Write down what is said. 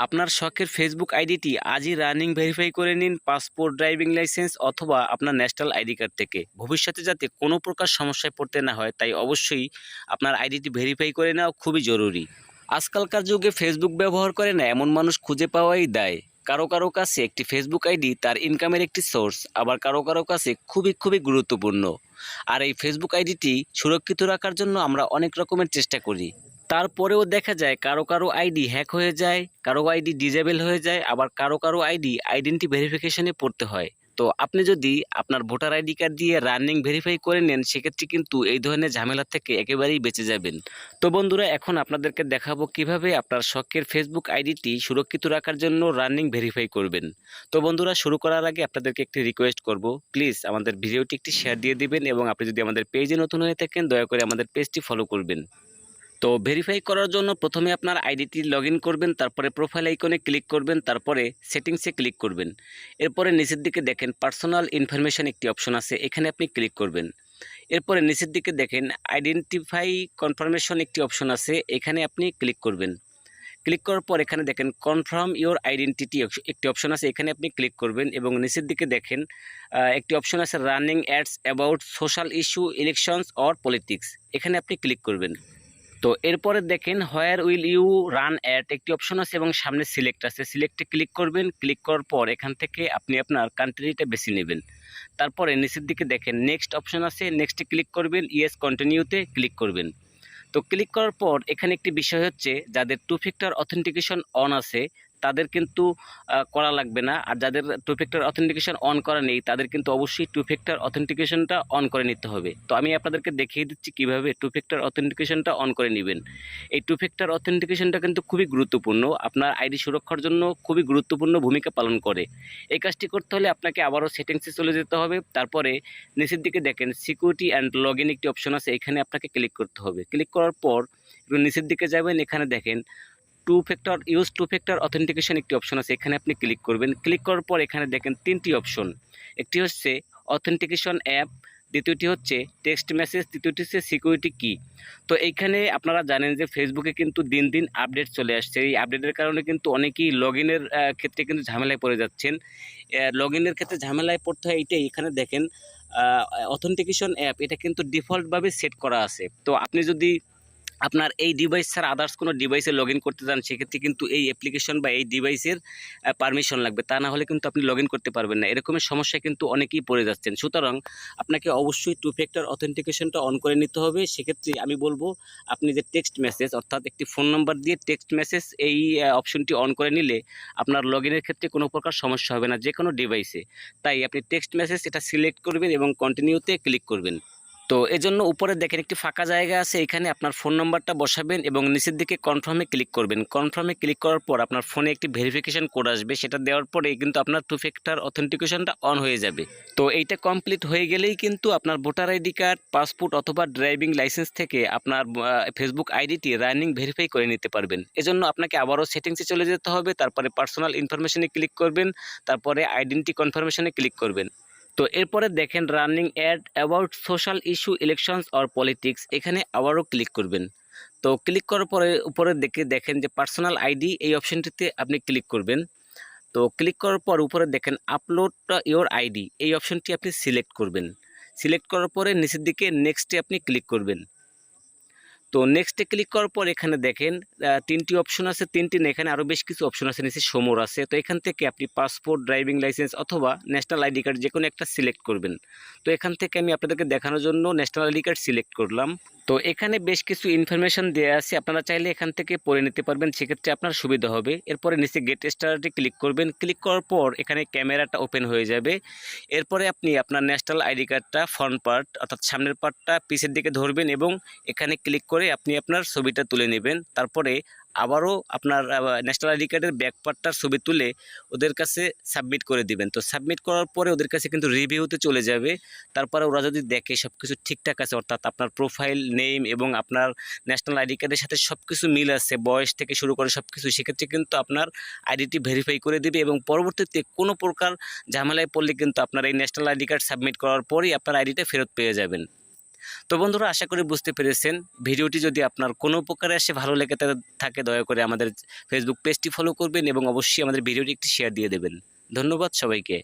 আপনার শখের ফেসবুক আইডিটি আজই রানিং ভেরিফাই করে নিন পাসপোর্ট, ড্রাইভিং লাইসেন্স অথবা আপনার ন্যাশনাল আইডি কার্ড থেকে। ভবিষ্যতে যাতে কোনো প্রকার সমস্যায় পড়তে না হয়, তাই অবশ্যই আপনার আইডিটি ভেরিফাই করে নেওয়া খুবই জরুরি। আজকালকার যুগে ফেসবুক ব্যবহার করে না এমন মানুষ খুঁজে পাওয়াই দায়। কারো কারো কাছে একটি ফেসবুক আইডি তার ইনকামের একটি সোর্স, আবার কারো কারো কাছে খুবই খুবই গুরুত্বপূর্ণ। আর এই ফেসবুক আইডিটি সুরক্ষিত রাখার জন্য আমরা অনেক রকমের চেষ্টা করি। তারপরেও দেখা যায় কারো কারো আইডি হ্যাক হয়ে যায়, কারো আইডি ডিজেবল হয়ে যায়, আবার কারো কারো আইডি আইডেন্টি ভেরিফিকেশনে পড়তে হয়। তো আপনি যদি আপনার ভোটার আইডি কার্ড দিয়ে রানিং ভেরিফাই করে নেন, সেক্ষেত্রে কিন্তু এই ধরনের ঝামেলা থেকে একেবারেই বেঁচে যাবেন। তো বন্ধুরা, এখন আপনাদেরকে দেখাবো কিভাবে আপনার শখের ফেসবুক আইডিটি সুরক্ষিত রাখার জন্য রানিং ভেরিফাই করবেন। তো বন্ধুরা, শুরু করার আগে আপনাদেরকে একটি রিকোয়েস্ট করব, প্লিজ আমাদের ভিডিওটি একটি শেয়ার দিয়ে দিবেন এবং আপনি যদি আমাদের পেজে নতুন হয়ে থাকেন দয়া করে আমাদের পেজটি ফলো করবেন। তো ভেরিফাই করার জন্য প্রথমে আপনার আইডিটি লগইন করবেন, তারপরে প্রোফাইল আইকনে ক্লিক করবেন, তারপরে সেটিংসে ক্লিক করবেন। এরপরে নিচের দিকে দেখেন পার্সোনাল ইনফরমেশন একটি অপশন আছে, এখানে আপনি ক্লিক করবেন। এরপরে নিচের দিকে দেখেন আইডেন্টিফাই কনফার্মেশন একটি অপশন আছে, এখানে আপনি ক্লিক করবেন। ক্লিক করার পর এখানে দেখেন কনফার্ম ইওর আইডেন্টিটি একটি অপশন আছে, এখানে আপনি ক্লিক করবেন এবং নিচের দিকে দেখেন একটি অপশন আছে running ads about social issue, elections or politics, এখানে আপনি ক্লিক করবেন। তো এরপরে দেখেন where will you run at একটি অপশন আছে এবং সামনে সিলেক্ট আছে, সিলেক্টে ক্লিক করবেন। ক্লিক করার পর এখান থেকে আপনি আপনার কান্ট্রিটা বেছে নেবেন। তারপরে নিচের দিকে দেখেন নেক্সট অপশন আছে, নেক্সটে ক্লিক করবেন, ইয়েস কন্টিনিউতে ক্লিক করবেন। তো ক্লিক করার পর এখানে একটি বিষয় হচ্ছে, যাদের টু ফ্যাক্টর অথেন্টিকেশন অন আছে তাদের কিন্তু করা লাগবে না, আর যাদের টু ফ্যাক্টর অথেন্টিকেশন অন করা নেই তাদের কিন্তু অবশ্যই টু ফ্যাক্টর অথেন্টিকেশনটা অন করে নিতে হবে। তো আমি আপনাদেরকে দেখিয়ে দিচ্ছি কিভাবে টু ফ্যাক্টর অথেন্টিকেশনটা অন করে নেবেন। এই টু ফ্যাক্টর অথেন্টিকেশনটা কিন্তু খুবই গুরুত্বপূর্ণ, আপনার আইডি সুরক্ষার জন্য খুবই গুরুত্বপূর্ণ ভূমিকা পালন করে। এই কাজটি করতে হলে আপনাকে আবারও সেটিংসে চলে যেতে হবে, তারপরে নিচের দিকে দেখেন সিকিউরিটি অ্যান্ড লগ ইন একটি অপশন আছে, এখানে আপনাকে ক্লিক করতে হবে। ক্লিক করার পর একটু নিচের দিকে যাবেন, এখানে দেখেন টু ফ্যাক্টর অথেন্টিকেশন একটি অপশন আছে, এখানে আপনি ক্লিক করবেন। ক্লিক করার পর এখানে দেখেন তিনটি অপশন, একটি হচ্ছে অথেন্টিকেশন অ্যাপ, দ্বিতীয়টি হচ্ছে টেক্সট মেসেজ, তৃতীয়টি হচ্ছে সিকিউরিটি কি। তো এইখানে আপনারা জানেন যে ফেসবুকে কিন্তু দিন দিন আপডেট চলে আসছে, এই আপডেটের কারণে কিন্তু অনেকেই লগ ইনের ক্ষেত্রে কিন্তু ঝামেলায় পড়ে যাচ্ছেন। লগ ইনের ক্ষেত্রে ঝামেলায় পড়তে হয় এইটাই, এখানে দেখেন অথেন্টিকেশন অ্যাপ এটা কিন্তু ডিফল্টভাবে সেট করা আছে। তো আপনি যদি আপনার এই ডিভাইস ছাড়া আদার্স কোনো ডিভাইসে লগ ইন করতে চান, সেক্ষেত্রে কিন্তু এই অ্যাপ্লিকেশন বা এই ডিভাইসের পারমিশন লাগবে, তা না হলে কিন্তু আপনি লগ ইন করতে পারবেন না। এরকমের সমস্যায় কিন্তু অনেকেই পড়ে যাচ্ছেন। সুতরাং আপনাকে অবশ্যই টু ফ্যাক্টর অথেন্টিকেশনটা অন করে নিতে হবে। সেক্ষেত্রে আমি বলবো আপনি যে টেক্সট মেসেজ, অর্থাৎ একটি ফোন নাম্বার দিয়ে টেক্সট মেসেজ এই অপশনটি অন করে নিলে আপনার লগ ইনের ক্ষেত্রে কোনো প্রকার সমস্যা হবে না যে কোনো ডিভাইসে। তাই আপনি টেক্সট মেসেজ এটা সিলেক্ট করবেন এবং কন্টিনিউতে ক্লিক করবেন। তো এজন্য উপরে দেখেন একটি ফাঁকা জায়গা আছে, এখানে আপনার ফোন নাম্বারটা বসাবেন এবং নিচের দিকে কনফার্মে ক্লিক করবেন। কনফার্মে ক্লিক করার পর আপনার ফোনে একটি ভেরিফিকেশন কোড আসবে, সেটা দেওয়ার পরে কিন্তু আপনার টু ফ্যাক্টর অথেন্টিকেশনটা অন হয়ে যাবে। তো এইটা কমপ্লিট হয়ে গেলেই কিন্তু আপনার ভোটার আইডি কার্ড, পাসপোর্ট অথবা ড্রাইভিং লাইসেন্স থেকে আপনার ফেসবুক আইডিটি রানিং ভেরিফাই করে নিতে পারবেন। এজন্য আপনাকে আবারও সেটিংসে চলে যেতে হবে, তারপরে পার্সোনাল ইনফরমেশনে ক্লিক করবেন, তারপরে আইডেন্টি কনফার্মেশনে ক্লিক করবেন। তো এরপরে দেখেন running ad about social issue, elections or politics, এখানে আবারও ক্লিক করবেন। তো ক্লিক করার পরে উপরে দেখেন যে পার্সোনাল আইডি, এই অপশনটিতে আপনি ক্লিক করবেন। তো ক্লিক করার পর উপরে দেখেন আপলোড ইওর আইডি, এই অপশনটি আপনি সিলেক্ট করবেন। সিলেক্ট করার পরে নিচের দিকে নেক্সটে আপনি ক্লিক করবেন। তো নেক্সটে ক্লিক করার পর এখানে দেখেন তিনটি অপশন আছে, তিনটি না এখানে আরও বেশ কিছু অপশন আছে, নিচে সমর আছে। তো এখান থেকে আপনি পাসপোর্ট, ড্রাইভিং লাইসেন্স অথবা ন্যাশনাল আইডি কার্ড যে কোনো একটা সিলেক্ট করবেন। তো এখান থেকে আমি আপনাদেরকে দেখানোর জন্য ন্যাশনাল আইডি কার্ড সিলেক্ট করলাম। তো এখানে বেশ কিছু ইনফরমেশন দেওয়া আছে, আপনারা চাইলে এখান থেকে পড়ে নিতে পারবেন, সেক্ষেত্রে আপনার সুবিধা হবে। এরপরে নিচে গেট স্টার্টে ক্লিক করবেন। ক্লিক করার পর এখানে ক্যামেরাটা ওপেন হয়ে যাবে। এরপরে আপনি আপনার ন্যাশনাল আইডি কার্ডটা ফ্রন্ট পার্ট অর্থাৎ সামনের পার্টটা পিছের দিকে ধরবেন এবং এখানে ক্লিক করে আপনি আপনার ছবিটা তুলে নেবেন। তারপরে আবারও আপনার ন্যাশনাল আইডি কার্ডের ব্যাক পার্টটার ছবি তুলে ওদের কাছে সাবমিট করে দিবেন। তো সাবমিট করার পরে ওদের কাছে কিন্তু রিভিউতে চলে যাবে। তারপরে ওরা যদি দেখে সব কিছু ঠিকঠাক আছে, অর্থাৎ আপনার প্রোফাইল নেম এবং আপনার ন্যাশনাল আইডি কার্ডের সাথে সব কিছু মিল আছে, বয়স থেকে শুরু করে সব কিছু, সেক্ষেত্রে কিন্তু আপনার আইডিটি ভেরিফাই করে দিবে এবং পরবর্তীতে কোনো প্রকার ঝামেলায় পড়লে কিন্তু আপনার এই ন্যাশনাল আইডি কার্ড সাবমিট করার পরেই আপনার আইডিটা ফেরত পেয়ে যাবেন। তো বন্ধুরা, আশা করি বুঝতে পেরেছেন। ভিডিওটি যদি আপনার কোনো প্রকারে এসে ভালো লেগে থাকে, দয়া করে আমাদের ফেসবুক পেজটি ফলো করবেন এবং অবশ্যই আমাদের ভিডিওটি একটি শেয়ার দিয়ে দেবেন। ধন্যবাদ সবাইকে।